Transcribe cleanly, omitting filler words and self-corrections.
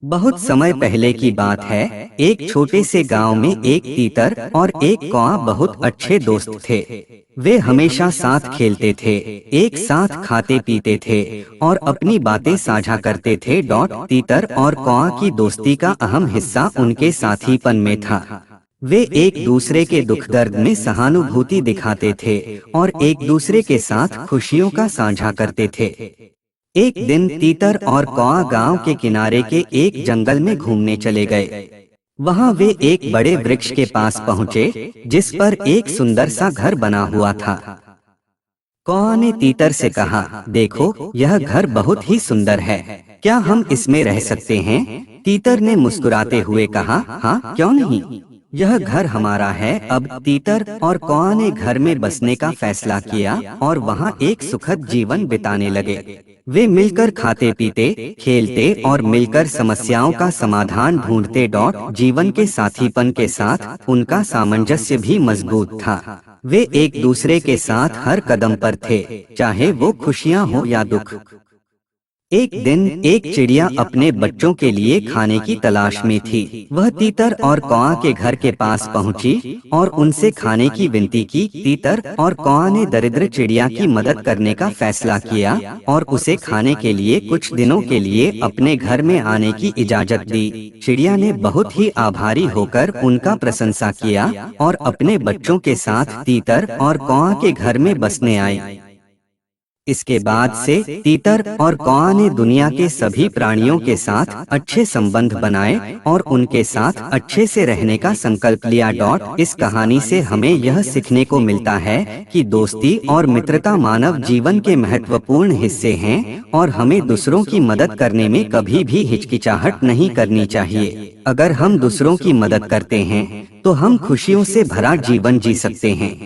बहुत समय पहले की बात है। एक छोटे से गांव में एक तीतर और एक कौआ बहुत अच्छे दोस्त थे। वे हमेशा साथ खेलते थे, एक साथ खाते पीते थे और अपनी बातें साझा करते थे। तीतर और कौआ की दोस्ती का अहम हिस्सा उनके साथीपन में था। वे एक दूसरे के दुख दर्द में सहानुभूति दिखाते थे और एक दूसरे के साथ खुशियों का साझा करते थे। एक दिन तीतर और कौआ गांव के किनारे के एक जंगल में घूमने चले गए। वहां वे एक बड़े वृक्ष के पास पहुंचे, जिस पर एक सुंदर सा घर बना हुआ था। कौआ ने तीतर से कहा, देखो, यह घर बहुत ही सुंदर है, क्या हम इसमें रह सकते हैं? तीतर ने मुस्कुराते हुए कहा, हाँ, क्यों नहीं, यह घर हमारा है। अब तीतर और कौआ ने घर में बसने का फैसला किया और वहां एक सुखद जीवन बिताने लगे। वे मिलकर खाते पीते, खेलते और मिलकर समस्याओं का समाधान ढूंढते। जीवन के साथीपन के साथ उनका सामंजस्य भी मजबूत था। वे एक दूसरे के साथ हर कदम पर थे, चाहे वो खुशियां हो या दुख। एक दिन एक चिड़िया अपने बच्चों के लिए खाने की तलाश में थी। वह तीतर और कौआ के घर के पास पहुंची और उनसे खाने की विनती की। तीतर और कौआ ने दरिद्र चिड़िया की मदद करने का फैसला किया और उसे खाने के लिए कुछ दिनों के लिए अपने घर में आने की इजाजत दी। चिड़िया ने बहुत ही आभारी होकर उनका प्रशंसा किया और अपने बच्चों के साथ तीतर और कौआ के घर में बसने आई। इसके बाद से तीतर और कौआ ने दुनिया के सभी प्राणियों के साथ अच्छे संबंध बनाए और उनके साथ अच्छे से रहने का संकल्प लिया। इस कहानी से हमें यह सीखने को मिलता है कि दोस्ती और मित्रता मानव जीवन के महत्वपूर्ण हिस्से हैं और हमें दूसरों की मदद करने में कभी भी हिचकिचाहट नहीं करनी चाहिए। अगर हम दूसरों की मदद करते हैं तो हम खुशियों से भरा जीवन जी सकते हैं।